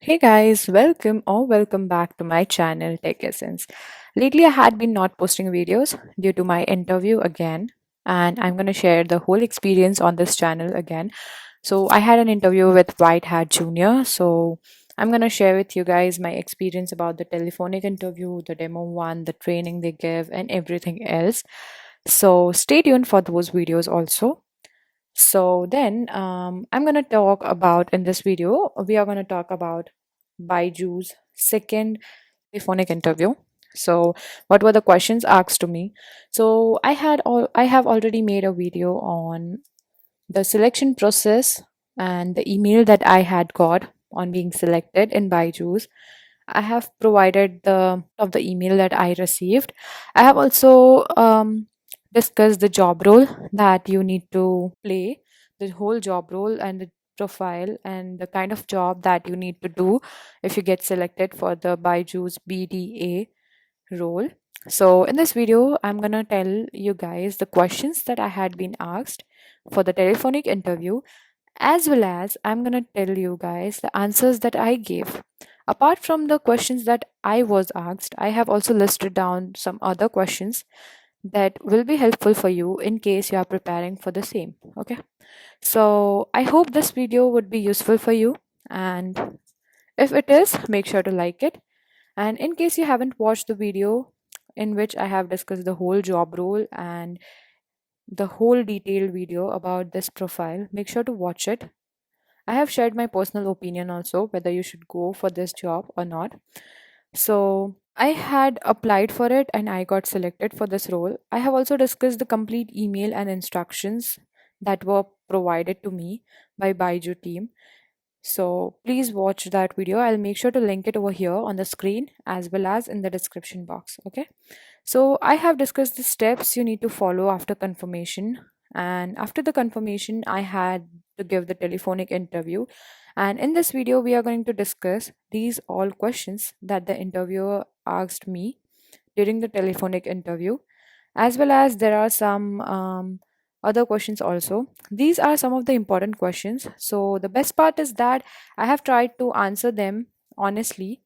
Hey guys, welcome back to my channel Tech Essence. Lately I had been not posting videos due to my interview again, and I'm going to share the whole experience on this channel again. So I had an interview with White Hat Junior, so I'm going to share with you guys my experience about the telephonic interview, the demo one, the training they give and everything else. So stay tuned for those videos also. I'm going to talk about in this video, we are going to talk about Baiju's second telephonic interview. So, what were the questions asked to me? I have already made a video on the selection process and the email that I had got on being selected in Baiju's. I have provided the of the email that I received. I have also discussed the job role that you need to play, the whole job role and the profile and the kind of job that you need to do if you get selected for the Baiju's BDA role. So in this video, I'm gonna tell you guys the questions that I had been asked for the telephonic interview, as well as I'm gonna tell you guys the answers that I gave. Apart from the questions that I was asked, I have also listed down some other questions that will be helpful for you in case you are preparing for the same. Okay, so I hope this video would be useful for you, and if it is, make sure to like it. And in case you haven't watched the video in which I have discussed the whole job role and the whole detailed video about this profile, make sure to watch it. I have shared my personal opinion also whether you should go for this job or not. So, I had applied for it and I got selected for this role. I have also discussed the complete email and instructions that were provided to me by Baiju team. So, please watch that video. I'll make sure to link it over here on the screen as well as in the description box. Okay. So, I have discussed the steps you need to follow after confirmation. And after the confirmation, I had to give the telephonic interview. And in this video, we are going to discuss these all questions that the interviewer asked me during the telephonic interview, as well as there are some other questions also. These are some of the important questions. So, the best part is that I have tried to answer them honestly.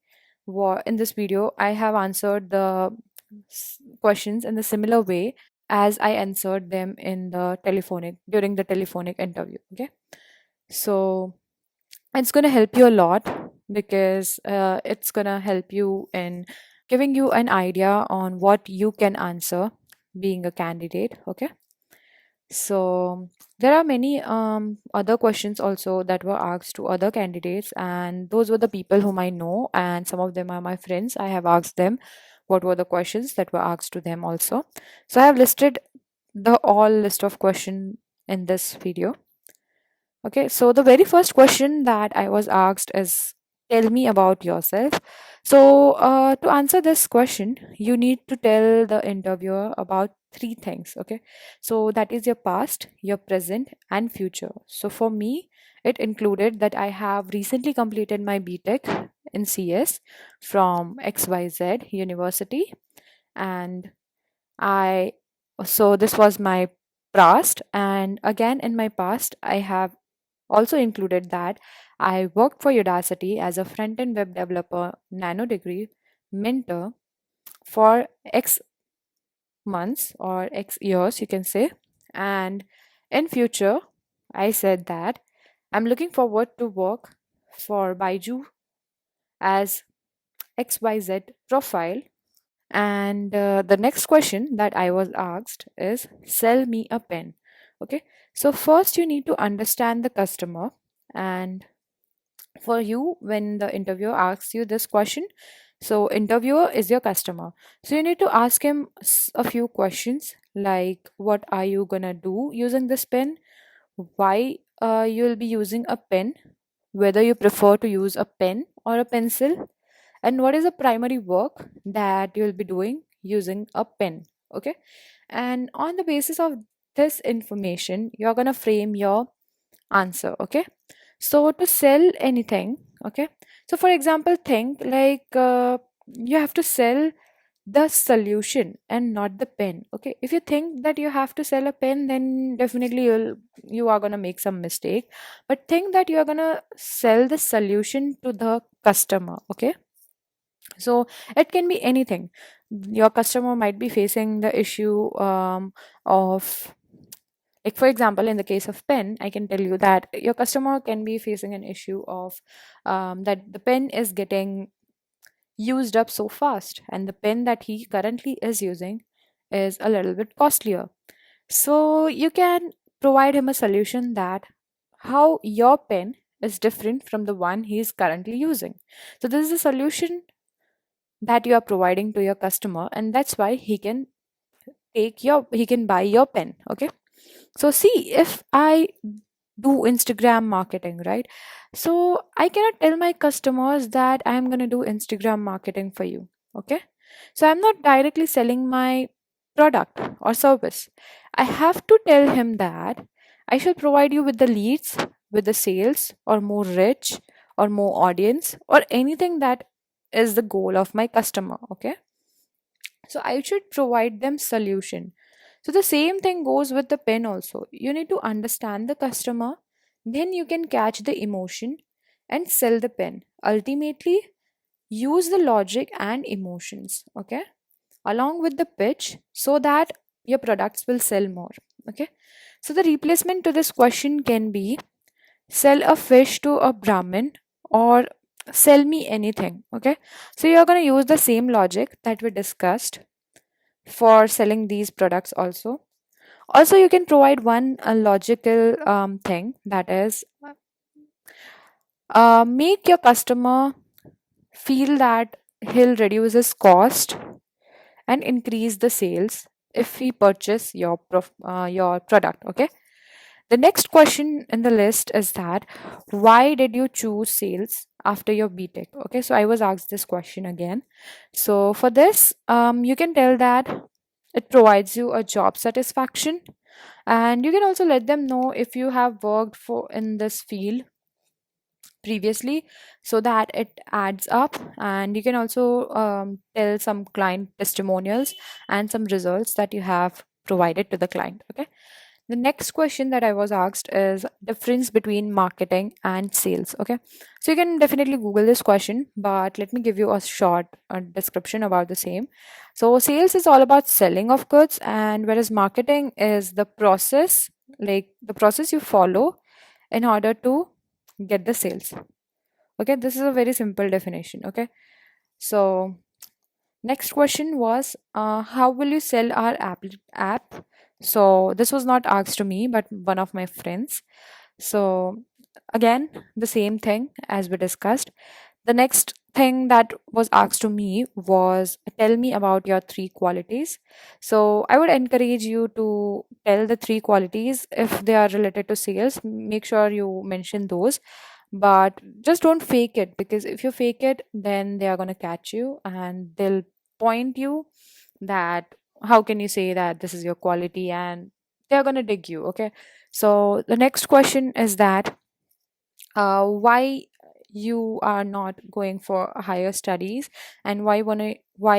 In this video, I have answered the questions in the similar way as I answered them in the telephonic during the telephonic interview. Okay, so it's going to help you a lot because it's going to help you in giving you an idea on what you can answer being a candidate. Okay, so there are many other questions also that were asked to other candidates, and those were the people whom I know, and some of them are my friends. I have asked them what were the questions that were asked to them also. So I have listed the all list of question in this video. Okay, so the very first question that I was asked is, tell me about yourself. So, to answer this question, you need to tell the interviewer about three things. Okay, so that is your past, your present, and future. So, for me, it included that I have recently completed my Btec in CS from XYZ University, and I so this was my past, and again in my past, I have also included that I worked for Udacity as a front-end web developer nano degree mentor for X months or X years, you can say. And in future, I said that I'm looking forward to work for Baiju as XYZ profile. And the next question that I was asked is, sell me a pen. Okay, so first you need to understand the customer, and for you when the interviewer asks you this question, so interviewer is your customer, so you need to ask him a few questions like, what are you gonna do using this pen, why you'll be using a pen, whether you prefer to use a pen or a pencil, and what is the primary work that you'll be doing using a pen. Okay, and on the basis of this information you're gonna frame your answer. Okay, so to sell anything, okay, so for example, think like you have to sell the solution and not the pen. Okay, if you think that you have to sell a pen, then definitely you are going to make some mistake. But think that you are going to sell the solution to the customer. Okay, so it can be anything. Your customer might be facing the issue of, like for example, in the case of pen, I can tell you that your customer can be facing an issue of that the pen is getting used up so fast, and the pen that he currently is using is a little bit costlier. So you can provide him a solution that how your pen is different from the one he is currently using. So this is a solution that you are providing to your customer, and that's why he can buy your pen. Okay, so see, if I do Instagram marketing, right? So I cannot tell my customers that I am going to do Instagram marketing for you. Okay. So I'm not directly selling my product or service. I have to tell him that I shall provide you with the leads, with the sales, or more rich, or more audience, or anything that is the goal of my customer. Okay. So I should provide them solution. So the same thing goes with the pen also. You need to understand the customer, then you can catch the emotion and sell the pen. Ultimately, use the logic and emotions, okay, along with the pitch so that your products will sell more. Okay. So the replacement to this question can be sell a fish to a Brahmin or sell me anything. Okay. So you're going to use the same logic that we discussed for selling these products also. Also, you can provide one logical thing, that is make your customer feel that he'll reduce his cost and increase the sales if he purchase your product. Okay. The next question in the list is that why did you choose sales after your BTech? Okay, so I was asked this question again. So for this, you can tell that it provides you a job satisfaction, and you can also let them know if you have worked for in this field previously, so that it adds up. And you can also tell some client testimonials and some results that you have provided to the client. Okay. The next question that I was asked is difference between marketing and sales. Okay. So you can definitely Google this question, but let me give you a short description about the same. So sales is all about selling of goods, and whereas marketing is the process, like the process you follow in order to get the sales. Okay. This is a very simple definition. Okay. So next question was, how will you sell our app? So this was not asked to me, but one of my friends. So again, the same thing as we discussed. The next thing that was asked to me was tell me about your three qualities. So I would encourage you to tell the three qualities if they are related to sales. Make sure you mention those, but just don't fake it, because if you fake it, then they are going to catch you and they'll point you that how can you say that this is your quality, and they're going to dig you. Okay. So the next question is that why you are not going for higher studies, and why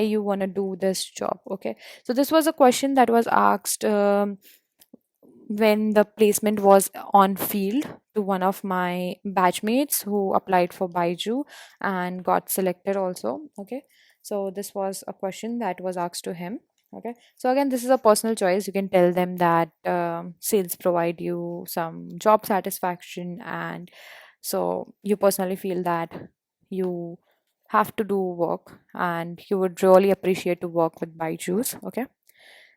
you want to do this job. Okay. So this was a question that was asked when the placement was on field to one of my batchmates who applied for Baiju and got selected also. Okay. So this was a question that was asked to him. Okay. So again, this is a personal choice. You can tell them that sales provide you some job satisfaction, and so you personally feel that you have to do work and you would really appreciate to work with Baiju's. Okay.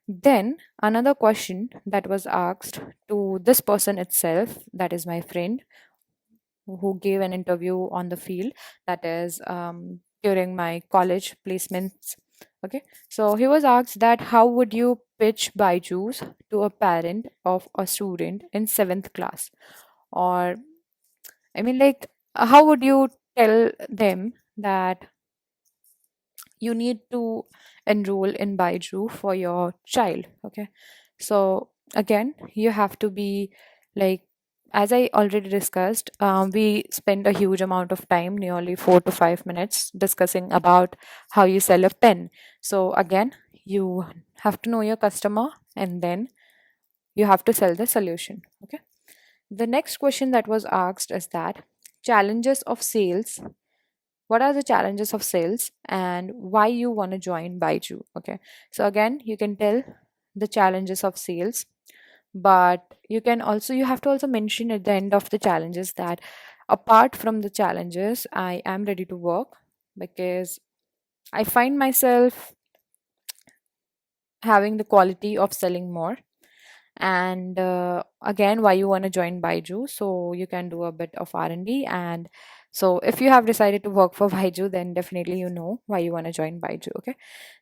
Then another question that was asked to this person itself, that is my friend who gave an interview on the field, that is during my college placements. Okay, so he was asked that how would you pitch Baiju's to a parent of a student in seventh class, or I mean, like, how would you tell them that you need to enroll in Baiju for your child? Okay. So again, you have to be like as I already discussed, we spend a huge amount of time, nearly 4 to 5 minutes, discussing about how you sell a pen. So again, you have to know your customer, and then you have to sell the solution. Okay. The next question that was asked is that challenges of sales. What are the challenges of sales and why you want to join Baiju? Okay. So again, you can tell the challenges of sales, but you have to also mention at the end of the challenges that apart from the challenges, I am ready to work because I find myself having the quality of selling more. And again, why you want to join Baiju, so you can do a bit of R&D. And so if you have decided to work for Baiju, then definitely you know why you want to join Baiju. Okay.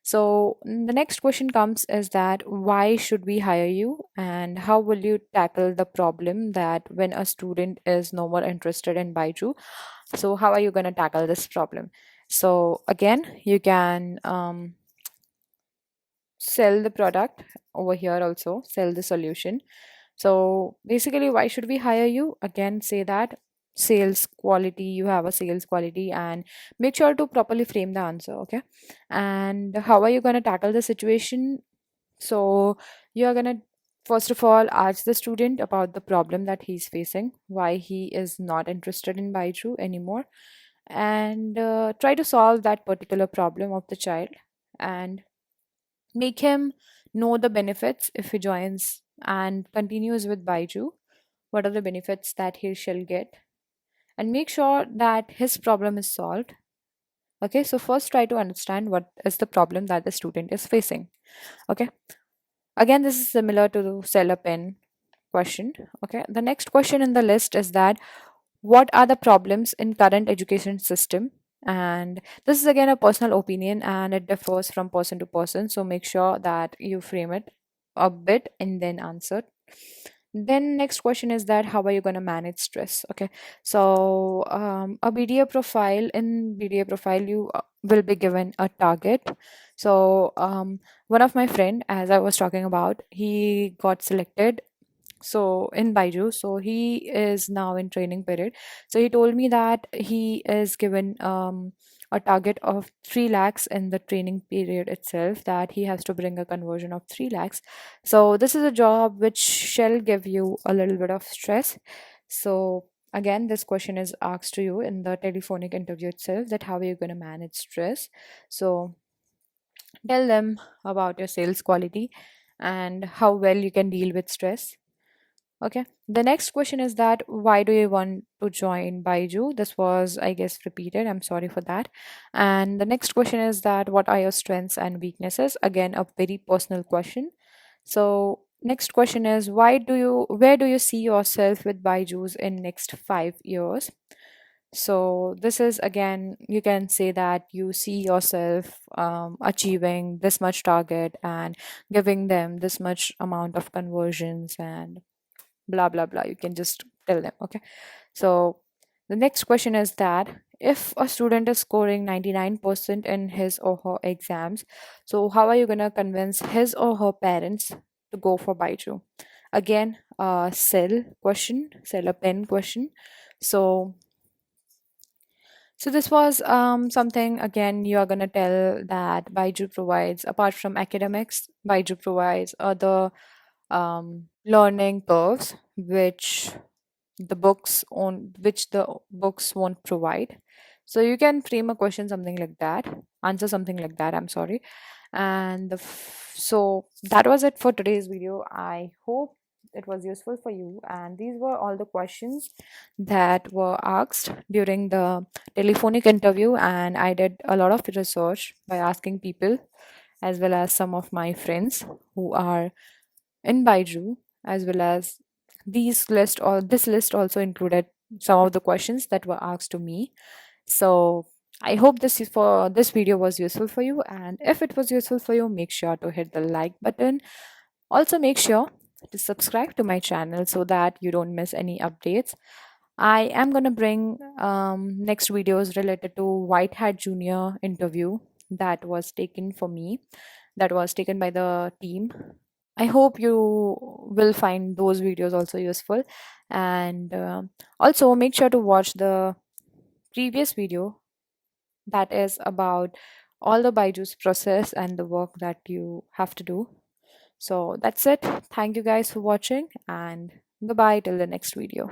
So the next question comes is that why should we hire you, and how will you tackle the problem that when a student is no more interested in Baiju, so how are you going to tackle this problem? So again, you can sell the product over here, also sell the solution. So basically, why should we hire you? Again, say that sales quality, you have a sales quality, and make sure to properly frame the answer. Okay. And how are you going to tackle the situation? So you are going to first of all ask the student about the problem that he's facing, why he is not interested in Baiju anymore, and try to solve that particular problem of the child, and make him know the benefits if he joins and continues with Baiju. What are the benefits that he shall get? And make sure that his problem is solved. Okay, so first try to understand what is the problem that the student is facing. Okay, again, this is similar to the sell a pen question. Okay, the next question in the list is that what are the problems in current education system? And this is again a personal opinion and it differs from person to person, so make sure that you frame it a bit and then answer. Then next question is that how are you going to manage stress? Okay, so a BDA profile, in BDA profile you will be given a target. So one of my friend, as I was talking about, he got selected so in Baiju, so he is now in training period. So he told me that he is given a target of 3 lakhs in the training period itself, that he has to bring a conversion of 3 lakhs. So this is a job which shall give you a little bit of stress. So again, this question is asked to you in the telephonic interview itself, that how are you going to manage stress. So tell them about your sales quality and how well you can deal with stress. Okay. The next question is that why do you want to join Baiju? This was, I guess, repeated. I'm sorry for that. And the next question is that what are your strengths and weaknesses? Again, a very personal question. So next question is where do you see yourself with Baiju's in next 5 years? So this is again, you can say that you see yourself achieving this much target and giving them this much amount of conversions and blah blah blah, you can just tell them. Okay, so the next question is that if a student is scoring 99% in his or her exams, so how are you going to convince his or her parents to go for Baiju? Again, sell a pen question. So this was something, again, you are going to tell that Baiju provides, apart from academics, Baiju provides other learning curves which the books won't provide. So you can frame a question something like that, answer something like that, I'm sorry. And so that was it for today's video. I hope it was useful for you, and these were all the questions that were asked during the telephonic interview, and I did a lot of research by asking people as well as some of my friends who are in Baiju, as well as this list also included some of the questions that were asked to me. So I hope this video was useful for you, and if it was useful for you, make sure to hit the like button. Also make sure to subscribe to my channel so that you don't miss any updates. I am going to bring next videos related to White Hat Junior interview that was taken for me, that was taken by the team I hope you will find those videos also useful. And also make sure to watch the previous video that is about all the Baiju's process and the work that you have to do. So that's it. Thank you guys for watching, and goodbye till the next video.